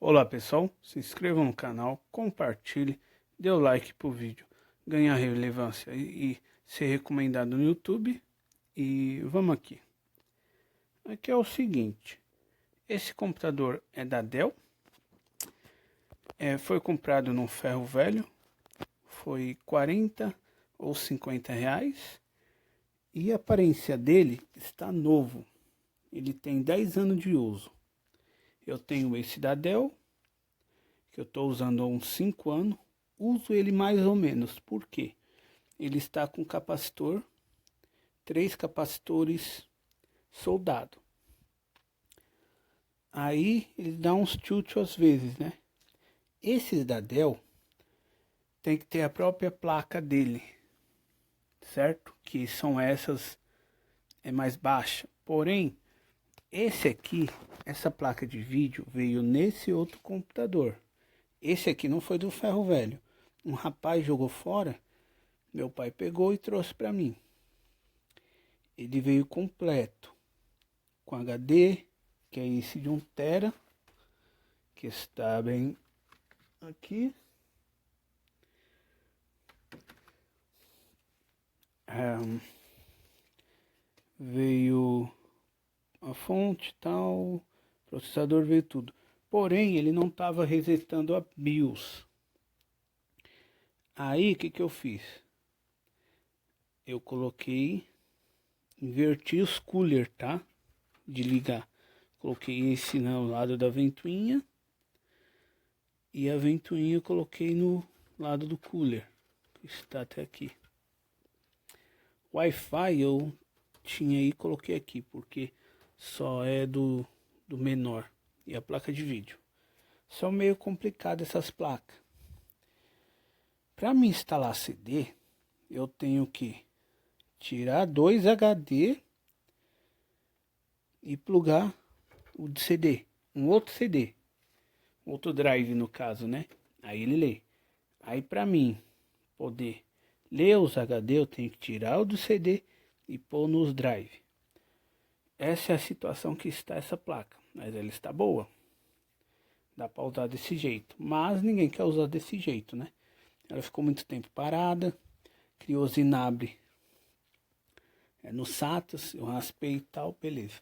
Olá pessoal, se inscrevam no canal, compartilhe, dê o like para o vídeo ganhar relevância e ser recomendado no YouTube. E vamos aqui. Aqui é o seguinte, esse computador é da Dell, foi comprado num ferro velho, foi 40 ou 50 reais e a aparência dele está novo, ele tem 10 anos de uso. Eu tenho esse da Dell, que eu estou usando há uns 5 anos, uso ele mais ou menos, por quê? Ele está com capacitor, 3 capacitores soldado. Aí ele dá uns tilt às vezes, né? Esses da Dell tem que ter a própria placa dele, certo? Que são essas mais baixa. Porém, esse aqui, essa placa de vídeo veio nesse outro computador. Esse aqui não foi do ferro velho. Um rapaz jogou fora, meu pai pegou e trouxe para mim. Ele veio completo, com HD, que é esse de 1 TB, que está bem aqui. Veio a fonte tal, processador veio tudo. Porém, ele não estava resetando a BIOS. Aí, o que eu fiz? Eu coloquei, inverti os cooler, tá? De ligar. Coloquei esse no lado da ventoinha e a ventoinha eu coloquei no lado do cooler, que está até aqui. Wi-Fi eu tinha aí, coloquei aqui, porque só é do menor. E a placa de vídeo. São meio complicado essas placas. Para me instalar CD, eu tenho que tirar 2 HD e plugar o de CD. Um outro CD. Outro drive no caso, né? Aí ele lê. Aí para mim poder ler os HD, eu tenho que tirar o do CD e pôr nos drive. Essa é a situação que está essa placa. Mas ela está boa. Dá para usar desse jeito. Mas ninguém quer usar desse jeito, né? Ela ficou muito tempo parada. Criou Zinabre no SATA. Eu raspei e tal, beleza.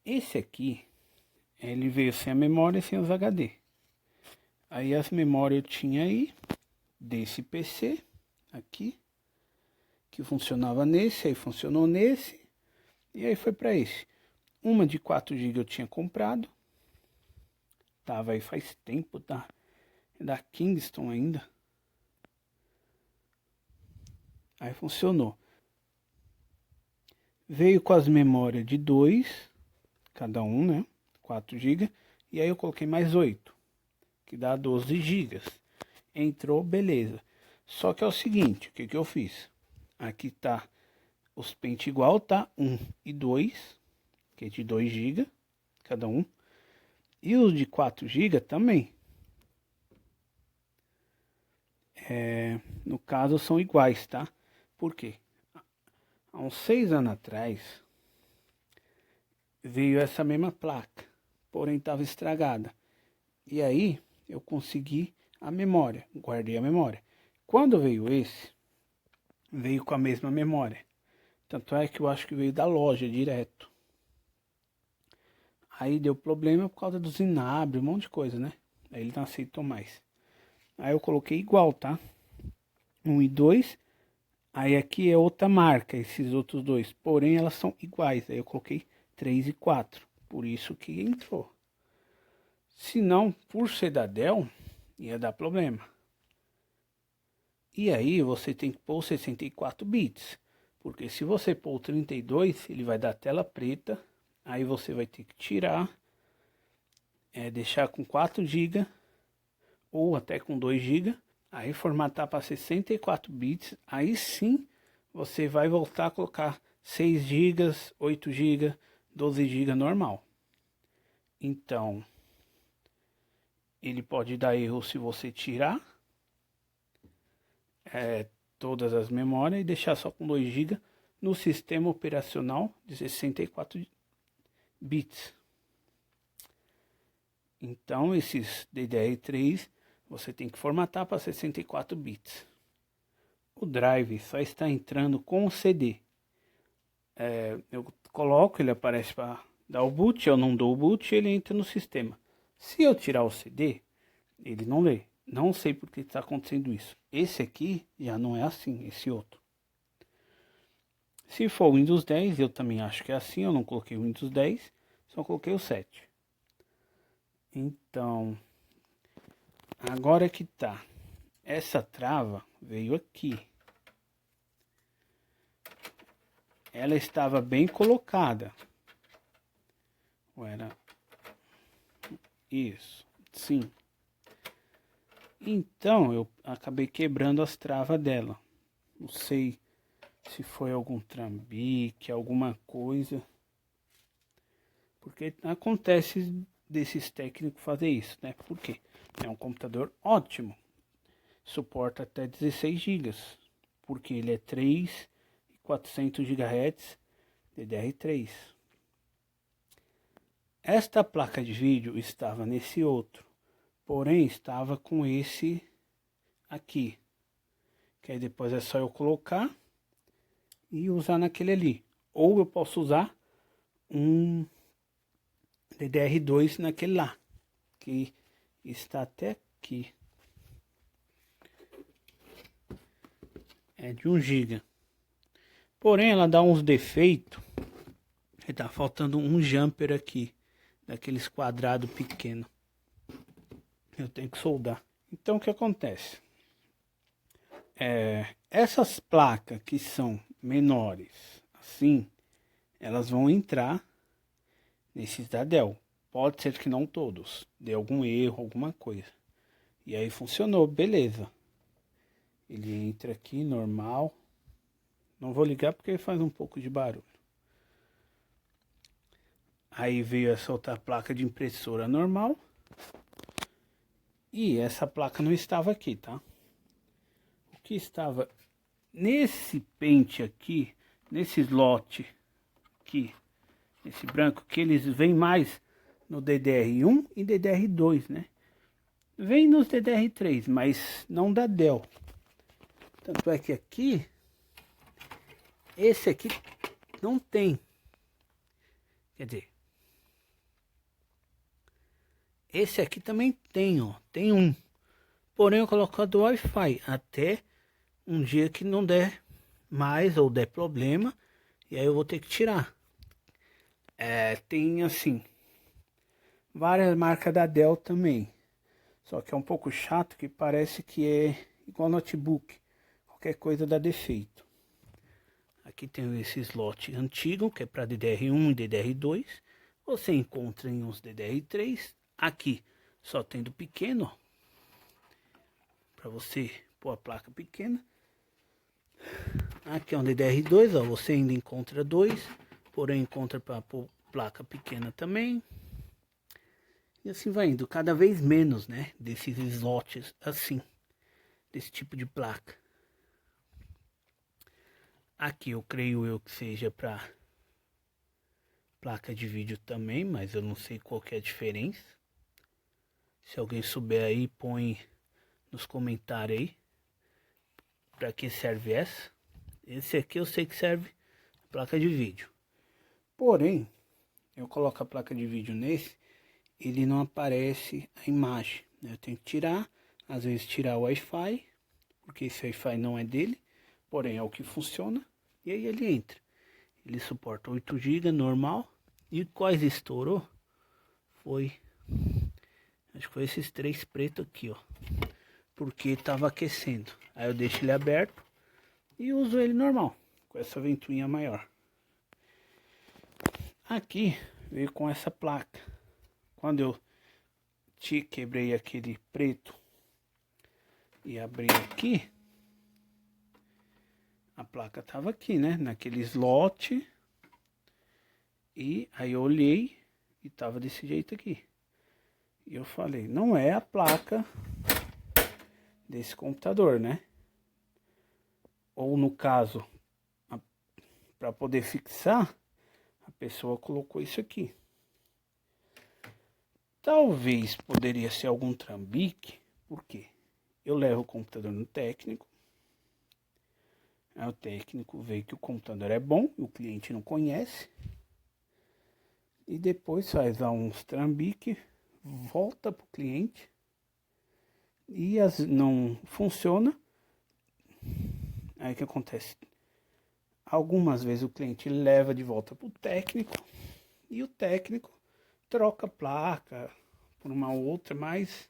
Esse aqui, ele veio sem a memória e sem os HD. Aí as memórias eu tinha aí, desse PC, aqui, que funcionava nesse, aí funcionou nesse, e aí foi para esse. Uma de 4 GB eu tinha comprado, tava aí faz tempo, tá? É da Kingston ainda. Aí funcionou. Veio com as memórias de 2, cada um, né? 4 GB, e aí eu coloquei mais 8, que dá 12 GB. Entrou, beleza. Só que é o seguinte, o que eu fiz? Aqui tá os pente igual, tá? 1 e 2, que é de 2 GB cada um. E os de 4 GB também. No caso são iguais, tá? Por quê? Há uns 6 anos atrás veio essa mesma placa, porém estava estragada. E aí eu consegui a memória, guardei a memória. Quando veio esse, veio com a mesma memória. Tanto é que eu acho que veio da loja direto. Aí deu problema por causa do Zinabre, um monte de coisa, né? Aí ele não aceitou mais. Aí eu coloquei igual, tá? 1 e 2. Aí aqui é outra marca, esses outros dois. Porém, elas são iguais. Aí eu coloquei 3 e 4. Por isso que entrou. Se não, por ser da Dell, ia dar problema. E aí você tem que pôr 64 bits. Porque se você pôr o 32, ele vai dar tela preta. Aí você vai ter que tirar. Deixar com 4 GB. Ou até com 2 GB. Aí formatar para 64 bits. Aí sim você vai voltar a colocar 6 GB, 8 GB, 12 GB normal. Então, ele pode dar erro se você tirar todas as memórias e deixar só com 2 GB no sistema operacional de 64 bits. Então, esses DDR3 você tem que formatar para 64 bits. O drive só está entrando com o CD. Eu coloco, ele aparece para dar o boot, eu não dou o boot, ele entra no sistema. Se eu tirar o CD, ele não lê. Não sei por que está acontecendo isso. Esse aqui já não é assim, esse outro. Se for o Windows 10, eu também acho que é assim, eu não coloquei o Windows 10, só coloquei o 7. Então, agora que tá. Essa trava veio aqui. Ela estava bem colocada. Ou era... Isso, sim. Então, eu acabei quebrando as travas dela. Não sei se foi algum trambique, alguma coisa. Porque acontece desses técnicos fazer isso, né? Por quê? É um computador ótimo. Suporta até 16 GB. Porque ele é 3.400 GHz DDR3. Esta placa de vídeo estava nesse outro. Porém, estava com esse aqui. Que aí depois é só eu colocar e usar naquele ali. Ou eu posso usar um DDR2 naquele lá, que está até aqui. É de 1 GB. Porém, ela dá uns defeitos. Tá faltando um jumper aqui, daqueles quadrados pequenos. Eu tenho que soldar. Então, o que acontece? Essas placas que são menores, assim, elas vão entrar nesses da Dell. Pode ser que não todos, dê algum erro, alguma coisa. E aí funcionou, beleza. Ele entra aqui, normal. Não vou ligar porque ele faz um pouco de barulho. Aí veio essa outra placa de impressora normal. E essa placa não estava aqui, tá? O que estava nesse pente aqui, nesse slot aqui, esse branco, que eles vêm mais no DDR1 e DDR2, né? Vem nos DDR3, mas não da Dell. Tanto é que aqui, esse aqui não tem. Quer dizer, esse aqui também tem, ó. Tem um. Porém, eu coloco do Wi-Fi até um dia que não der mais ou der problema. E aí eu vou ter que tirar. Tem assim, várias marcas da Dell também. Só que é um pouco chato, que parece que é igual notebook. Qualquer coisa dá defeito. Aqui tem esse slot antigo, que é para DDR1 e DDR2. Você encontra em uns DDR3. Aqui só tem do pequeno, para você pôr a placa pequena. Aqui é um DDR2, ó, você ainda encontra dois, porém encontra para pôr placa pequena também. E assim vai indo, cada vez menos, né, desses slots assim, desse tipo de placa. Aqui eu creio eu que seja para placa de vídeo também, mas eu não sei qual que é a diferença. Se alguém souber aí, põe nos comentários aí para que serve essa. Esse aqui eu sei que serve placa de vídeo. Porém, eu coloco a placa de vídeo nesse, ele não aparece a imagem, né? Eu tenho que tirar, às vezes tirar o Wi-Fi, porque esse Wi-Fi não é dele, porém é o que funciona, e aí ele entra. Ele suporta 8 GB normal, e quase estourou, acho que foi esses três pretos aqui, ó, porque estava aquecendo. Aí eu deixo ele aberto e uso ele normal, com essa ventoinha maior. Aqui veio com essa placa. Quando eu quebrei aquele preto e abri aqui, a placa tava aqui, né? Naquele slot. E aí eu olhei e tava desse jeito aqui. E eu falei, não é a placa desse computador, né? Ou no caso, para poder fixar, a pessoa colocou isso aqui. Talvez poderia ser algum trambique, por quê? Eu levo o computador no técnico, aí o técnico vê que o computador é bom e o cliente não conhece, e depois faz lá uns trambique, volta para o cliente e não funciona. Aí o que acontece? Algumas vezes o cliente leva de volta para o técnico e o técnico troca a placa por uma outra mais,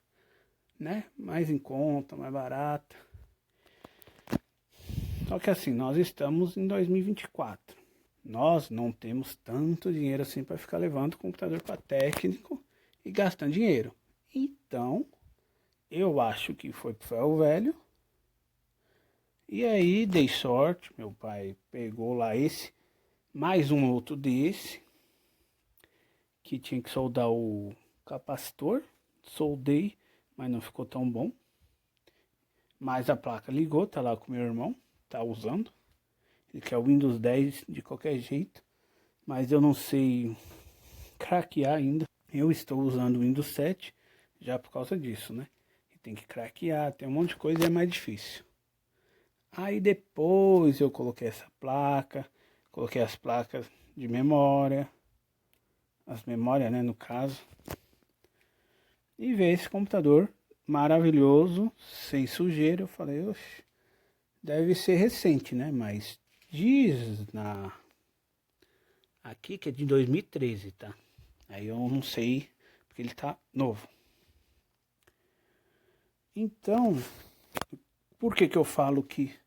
né, mais em conta, mais barata. Só que assim, nós estamos em 2024. Nós não temos tanto dinheiro assim para ficar levando o computador para técnico e gastando dinheiro. Então, eu acho que foi pro ferro velho. E aí dei sorte, meu pai pegou lá esse, mais um outro desse, que tinha que soldar o capacitor. Soldei, mas não ficou tão bom. Mas a placa ligou, tá lá com meu irmão, tá usando. Ele quer o Windows 10 de qualquer jeito, mas eu não sei craquear ainda. Eu estou usando o Windows 7 já por causa disso, né? Tem que craquear, tem um monte de coisa e é mais difícil. Aí depois eu coloquei essa placa, coloquei as placas de memória, as memórias, né, no caso. E veio esse computador maravilhoso, sem sujeira. Eu falei, oxe, deve ser recente, né? Mas diz aqui que é de 2013, tá? Aí eu não sei, porque ele tá novo. Então, por que eu falo que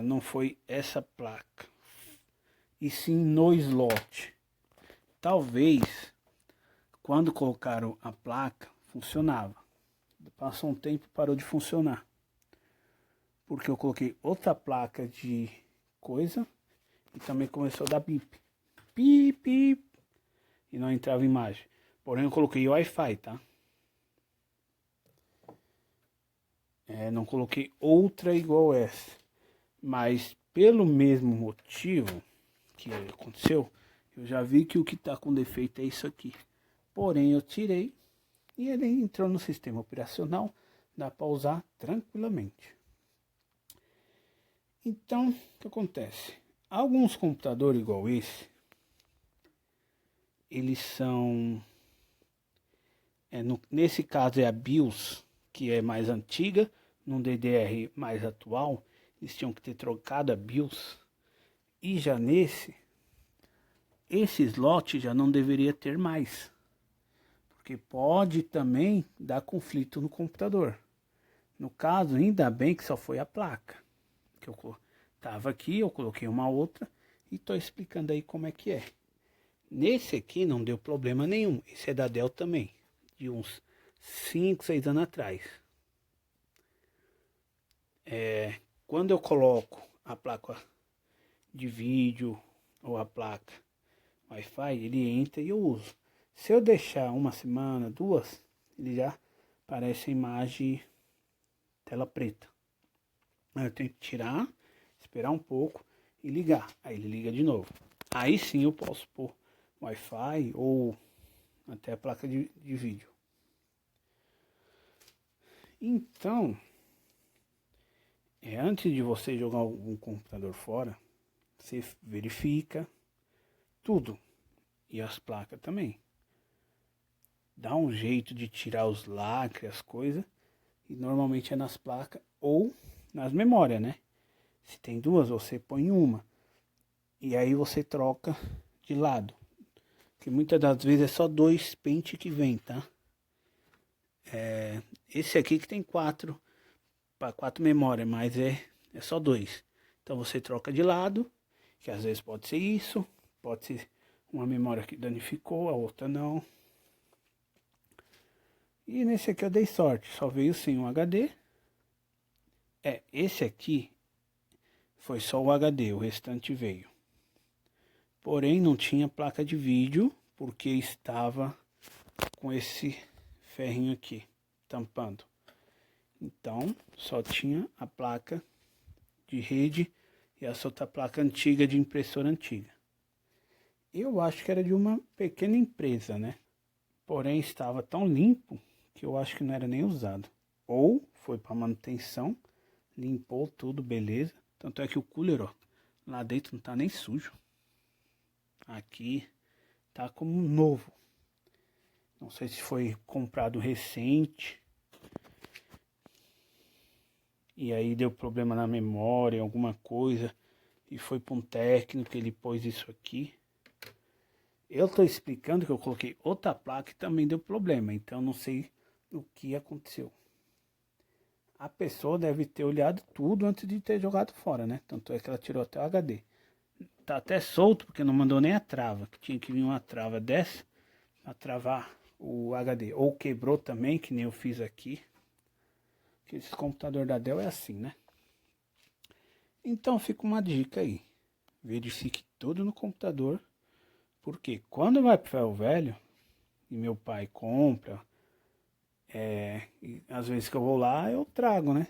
não foi essa placa, e sim no slot? Talvez, quando colocaram a placa, funcionava. Passou um tempo, parou de funcionar. Porque eu coloquei outra placa de coisa e também começou a dar bip. Bip, bip. E não entrava imagem. Porém, eu coloquei Wi-Fi, tá? Não coloquei outra igual essa. Mas pelo mesmo motivo que aconteceu, eu já vi que o que está com defeito é isso aqui. Porém, eu tirei e ele entrou no sistema operacional. Dá para usar tranquilamente. Então, o que acontece? Alguns computadores igual esse, eles são... nesse caso é a BIOS, que é mais antiga. Num DDR mais atual, eles tinham que ter trocado a BIOS. E já esse slot já não deveria ter mais. Porque pode também dar conflito no computador. No caso, ainda bem que só foi a placa. Que eu tava aqui, eu coloquei uma outra e tô explicando aí como é que é. Nesse aqui não deu problema nenhum. Esse é da Dell também, de uns 5, 6 anos atrás. Quando eu coloco a placa de vídeo ou a placa Wi-Fi, ele entra e eu uso. Se eu deixar uma semana, 2, ele já aparece a imagem tela preta. Aí eu tenho que tirar, esperar um pouco e ligar. Aí ele liga de novo. Aí sim eu posso pôr Wi-Fi ou até a placa de vídeo. Então, antes de você jogar um computador fora, você verifica tudo. E as placas também. Dá um jeito de tirar os lacres, as coisas. E normalmente é nas placas ou nas memórias, né? Se tem duas, você põe uma. E aí você troca de lado. Porque muitas das vezes é só 2 pentes que vem, tá? Esse aqui que tem 4 memórias, mas é só 2. Então você troca de lado, que às vezes pode ser isso, pode ser uma memória que danificou, a outra não. E nesse aqui eu dei sorte, só veio sim um HD. Esse aqui foi só o HD, o restante veio. Porém não tinha placa de vídeo, porque estava com esse ferrinho aqui, tampando. Então só tinha a placa de rede e essa outra placa antiga de impressora antiga. Eu acho que era de uma pequena empresa, né? porém estava tão limpo que eu acho que não era nem usado. Ou foi para manutenção, limpou tudo, beleza. Tanto é que o cooler, ó, lá dentro não tá nem sujo. Aqui tá como novo. Não sei se foi comprado recente. E aí deu problema na memória, alguma coisa. E foi para um técnico, ele pôs isso aqui. Eu tô explicando que eu coloquei outra placa e também deu problema. Então não sei o que aconteceu. A pessoa deve ter olhado tudo antes de ter jogado fora, né? Tanto é que ela tirou até o HD. Tá até solto porque não mandou nem a trava. Que tinha que vir uma trava dessa pra travar o HD. Ou quebrou também, que nem eu fiz aqui. Que esse computador da Dell é assim, né? Então fica uma dica aí. Verifique tudo no computador. Porque quando vai pro ferro velho, e meu pai compra, e às vezes que eu vou lá, eu trago, né?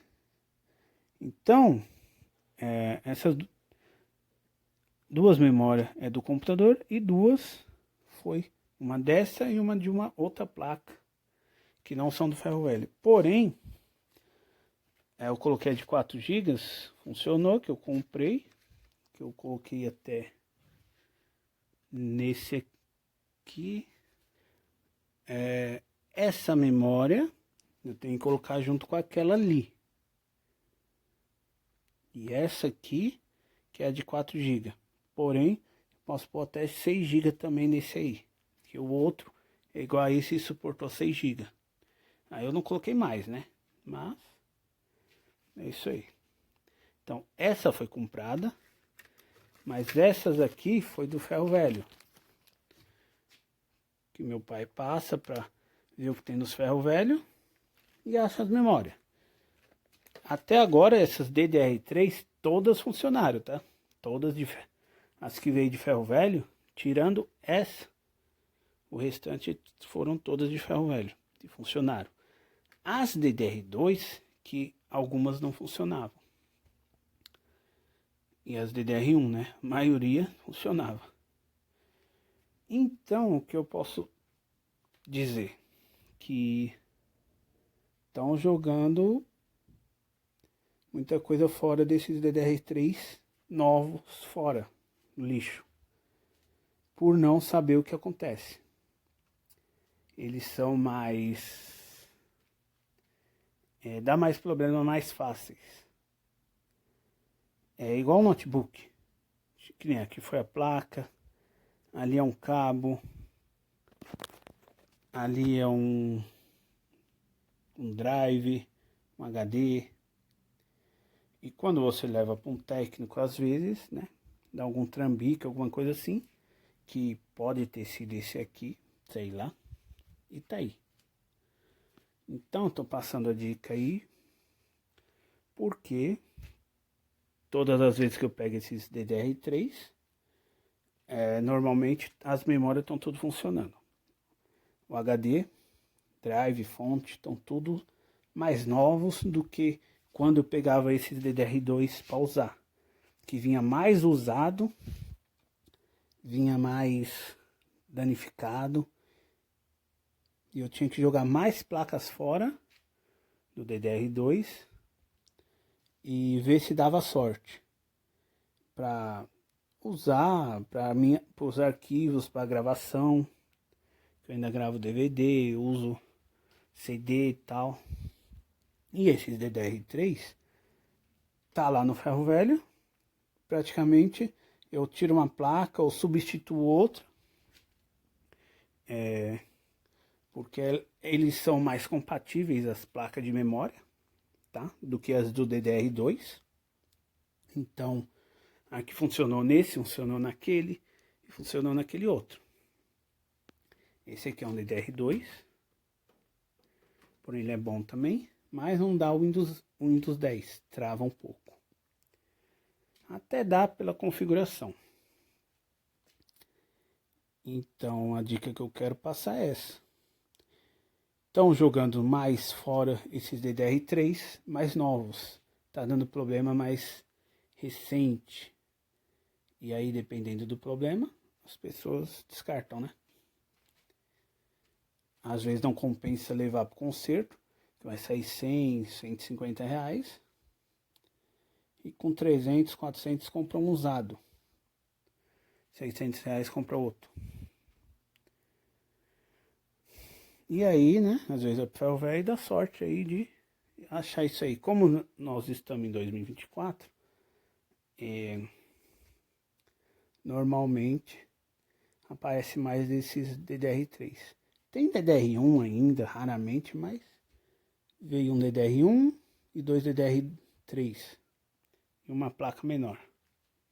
Então, essas duas memórias é do computador e duas foi uma dessa e uma de uma outra placa, que não são do ferro velho. Porém, eu coloquei a de 4 GB, funcionou, que eu comprei, que eu coloquei até nesse aqui. Essa memória eu tenho que colocar junto com aquela ali. E essa aqui, que é a de 4 GB. Porém, posso pôr até 6 GB também nesse aí. Que o outro é igual a esse e suportou 6 GB. Aí eu não coloquei mais, né? Mas é isso aí. Então, essa foi comprada. Mas essas aqui foi do ferro velho. Que meu pai passa para ver o que tem nos ferro velho. E acha as memórias. Até agora, essas DDR3 todas funcionaram, tá? Todas as que veio de ferro velho, tirando essa. O restante foram todas de ferro velho, que funcionaram. As DDR2, que algumas não funcionavam. E as DDR1, né? A maioria funcionava. Então, o que eu posso dizer? Que estão jogando muita coisa fora desses DDR3 novos, fora, no lixo. Por não saber o que acontece. Eles são mais... dá mais problema mais fáceis. É igual um notebook. Que nem aqui foi a placa. Ali é um cabo. Ali é um drive, um HD. E quando você leva para um técnico, às vezes, né? Dá algum trambique, alguma coisa assim. Que pode ter sido esse aqui, sei lá. E tá aí. Então, tô passando a dica aí. Porque todas as vezes que eu pego esses DDR3, normalmente as memórias estão tudo funcionando. O HD, drive, fonte, estão tudo mais novos do que quando eu pegava esses DDR2 para usar. Que vinha mais usado, vinha mais danificado. E eu tinha que jogar mais placas fora do DDR2 e ver se dava sorte para usar, para os arquivos, para gravação. Eu ainda gravo DVD, uso CD e tal. E esses DDR3 tá lá no ferro velho. Praticamente eu tiro uma placa ou substituo outra. Porque eles são mais compatíveis, as placas de memória, tá? Do que as do DDR2. Então, a que funcionou nesse, funcionou naquele e funcionou naquele outro. Esse aqui é um DDR2, porém ele é bom também, mas não dá o Windows 10, trava um pouco. Até dá pela configuração. Então, a dica que eu quero passar é essa. Estão jogando mais fora esses DDR3 mais novos. Tá dando problema mais recente. E aí, dependendo do problema, as pessoas descartam, né? às vezes não compensa levar para o concerto, que vai sair 100, 150 reais. E com 300, 400 compra um usado. 600 reais compra outro. E aí, né, às vezes a ferro velho dá sorte aí de achar isso aí. Como nós estamos em 2024, normalmente aparece mais desses DDR3. Tem DDR1 ainda, raramente, mas veio um DDR1 e dois DDR3. E uma placa menor,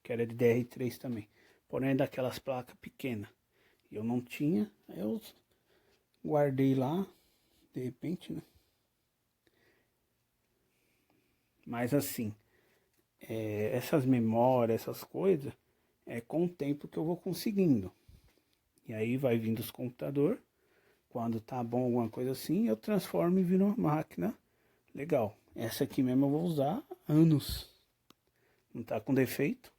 que era DDR3 também. Porém, daquelas placas pequenas. Eu não tinha, aí eu guardei lá, de repente, né? Mas assim, essas memórias, essas coisas, é com o tempo que eu vou conseguindo. E aí vai vindo os computadores. Quando tá bom alguma coisa assim, eu transformo e viro uma máquina legal. Essa aqui mesmo eu vou usar anos. Não tá com defeito.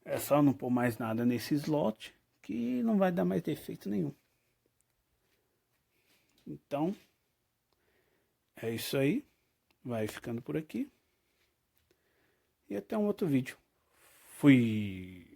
É só não pôr mais nada nesse slot, que não vai dar mais defeito nenhum. Então, é isso aí. Vai ficando por aqui. E até um outro vídeo. Fui!